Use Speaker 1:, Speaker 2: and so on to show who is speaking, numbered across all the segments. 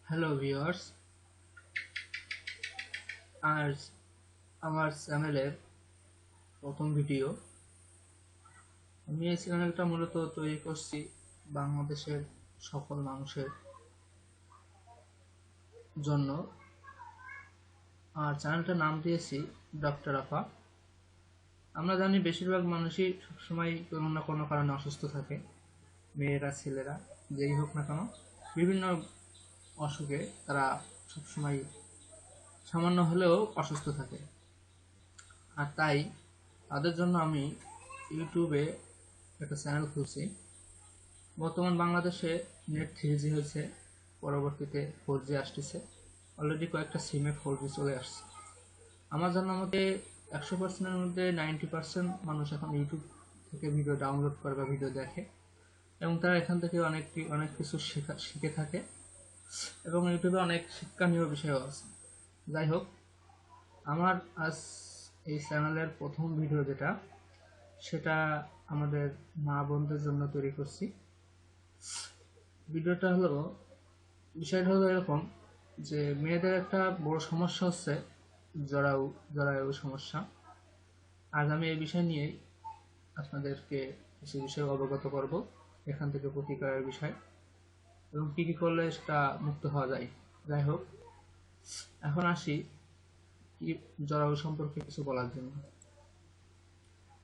Speaker 1: Hello viewers, আজ আমার চ্যানেলের প্রথম ভিডিও। আমি এই চ্যানেলটা মূলত তৈরি করছি বাংলাদেশের সকল মানুষের জন্য। আর চ্যানেলটার নাম দিয়েছি ডক্টর আফা। আমরা জানি বেশিরভাগ মানুষই সবসময় কোনো না কোনো কারণে অসুস্থ থাকে, মেয়েরা ছেলেরা যেই হোক না কেন বিভিন্ন অসুখে তারা সবসময় সামান্য হলেও অসুস্থ থাকে। আর তাই তাদের জন্য আমি ইউটিউবে একটা চ্যানেল খুলছি। বর্তমান বাংলাদেশে নেট 3G হয়েছে, পরবর্তীতে 4G আসতেছে। অলরেডি কয়েকটা সিমে 4G চলে আসছে। আমার জানার মতে 100%-এর মধ্যে 90% মানুষ এখন ইউটিউব থেকে ভিডিও ডাউনলোড করে বা ভিডিও দেখে, এবং তারা এখান থেকে অনেক কিছু শিখে থাকে, এবং ইউটিউবে অনেক শিক্ষণীয় বিষয়ও আছে। যাই হোক, আমার আজ এই চ্যানেলের প্রথম ভিডিও যেটা, সেটা আমাদের মা বোনদের জন্য তৈরি করছি। বিষয়টা হলো এরকম যে মেয়েদের একটা বড় সমস্যা হচ্ছে জরায়ু সমস্যা। আজ আমি এই বিষয় নিয়ে আপনাদেরকে কিছু বিষয়ে অবগত করব, এখান থেকে প্রতিকারের বিষয় এবং কি কি করলে সেটা মুক্ত হওয়া যায়। যাই হোক, এখন আসি কি জরায়ু সম্পর্কে কিছু বলার জন্য।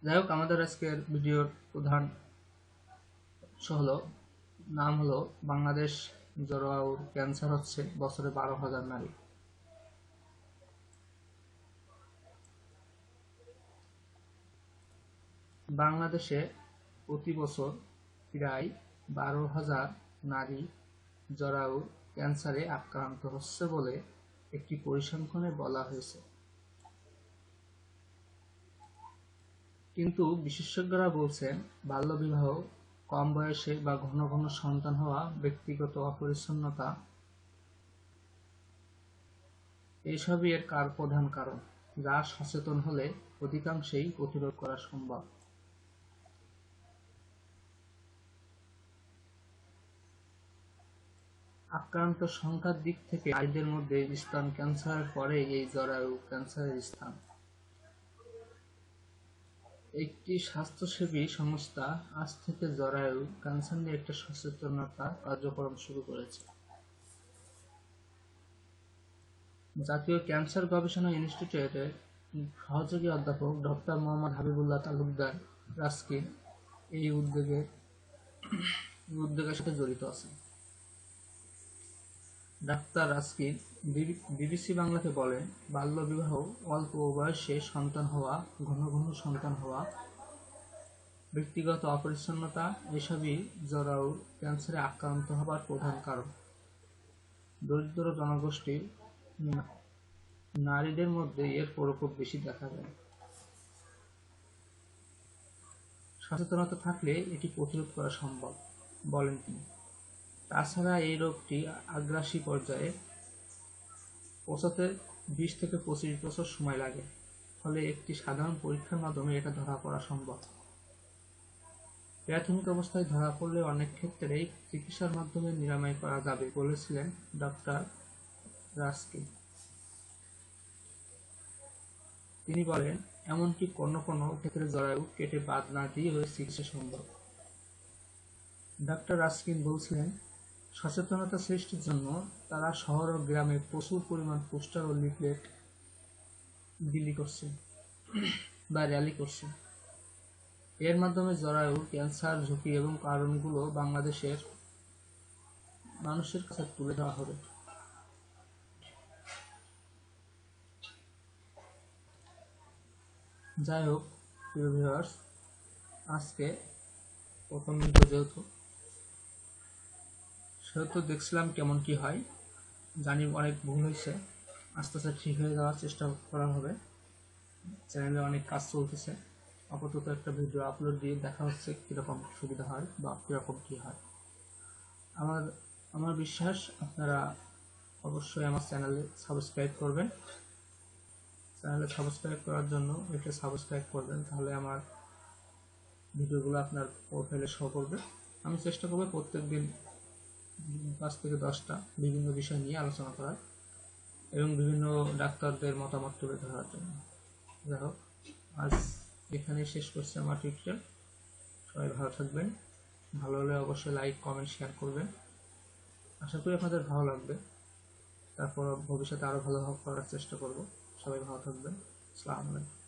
Speaker 1: যাই হোক, আমাদের আজকের ভিডিওর প্রধান নাম হলো বাংলাদেশ জরায়ুর ক্যান্সার হচ্ছে বছরে 12,000 নারী। বাংলাদেশে প্রতি বছর প্রায় 12,000 নারী জরায়ু ক্যান্সারে আক্রান্ত হচ্ছে বলে একটি পরিসংখ্যানে বলা হয়েছে। কিন্তু বিশেষজ্ঞরা বলছেন, বাল্যবিবাহ, কম বয়সে বা ঘন ঘন সন্তান হওয়া, ব্যক্তিগত অপরিচ্ছন্নতা এইসবই এর প্রধান কারণ, যা সচেতন হলে অধিকাংশেই প্রতিরোধ করা সম্ভব। আক্রান্ত সংখ্যার দিক থেকে নারীদের মধ্যে স্তন ক্যান্সারের পরে এই জরায়ু ক্যান্সারের স্থান। একটি স্বাস্থ্যসেবী সংস্থা আজ থেকে জরায়ু ক্যান্সার নিয়ে একটা সচেতনতা কার্যক্রম শুরু করেছে। জাতীয় ক্যান্সার গবেষণা ইনস্টিটিউটের সহযোগী অধ্যাপক ডক্টর মোহাম্মদ হাবিবুল্লাহ তালুকদার রাস্কিন এই উদ্যোগের সাথে জড়িত আছেন। ডাক্তার রাস্কিন বিবিসি বাংলাকে বলেন, বাল্যবিবাহ, অল্প বয়সে সন্তান হওয়া, ঘন ঘন সন্তান হওয়া, ব্যক্তিগত অপরিচ্ছন্নতা এসবই জরায়ু ক্যান্সারে আক্রান্ত হবার প্রধান কারণ। দরিদ্র জনগোষ্ঠীর নারীদের মধ্যে এর প্রকোপ বেশি দেখা যায়। সচেতনতা থাকলে এটি প্রতিরোধ করা সম্ভব, বলেন তিনি। তাছাড়া এই রোগটি আগ্রাসী পর্যায়ে পৌঁছাতে 20 থেকে 25 বছর সময় লাগে, ফলে একটি সাধারণ পরীক্ষার মাধ্যমে এটা ধরা পড়া সম্ভব। প্রাথমিক অবস্থায় ধরা পড়লে অনেক ক্ষেত্রেই চিকিৎসার মাধ্যমে নিরাময় করা যাবে বলেছিলেন ডক্টর রাস্কিন। তিনি বলেন, এমনকি কোনো কোনো ক্ষেত্রে জরায়ু কেটে বাদ না দিয়েও চিকিৎসা সম্ভব। ডাক্তার রাস্কিন বলছিলেন, সচেতনতা সৃষ্টির জন্য তারা শহর ও গ্রামে প্রচুর পরিমাণ পোস্টার ও লিফলেট বিলি করছে বা র্যালি করছে। এর মাধ্যমে জরায়ু ক্যান্সার ঝুঁকি এবং কারণগুলো বাংলাদেশের মানুষের কাছে তুলে ধরা হবে। যাই হোক, প্রিয় ভিউয়ার্স, আজকে প্রথম ভিডিও সেহেতু দেখছিলাম কেমন কি হয়। জানি অনেক ভুল হয়েছে, আস্তে আস্তে ঠিক হয়ে যাওয়ার চেষ্টা করা হবে। চ্যানেলে অনেক কাজ চলতেছে, আপাতত একটা ভিডিও আপলোড দিয়ে দেখা হচ্ছে কীরকম সুবিধা হয় বা কীরকম কী হয়। আমার বিশ্বাস আপনারা অবশ্যই আমার চ্যানেলে সাবস্ক্রাইব করবেন। চ্যানেলে সাবস্ক্রাইব করার জন্য এটা সাবস্ক্রাইব করবেন, তাহলে আমার ভিডিওগুলো আপনার প্রোফাইলে শো করবে। আমি চেষ্টা করব 5 থেকে 10টা বিভিন্ন বিষয় নিয়ে আলোচনা করার এবং বিভিন্ন ডাক্তারদের মতামত তুলে ধরার জন্য। যাই হোক, আজ এখানেই শেষ করছি আমার টিউটোরিয়াল। সবাই ভালো থাকবেন। ভালো হলে অবশ্যই লাইক, কমেন্ট, শেয়ার করবেন। আশা করি আপনাদের ভালো লাগবে। তারপর ভবিষ্যতে আরও ভালো করার চেষ্টা করব। সবাই ভালো থাকবেন। আসসালামু আলাইকুম।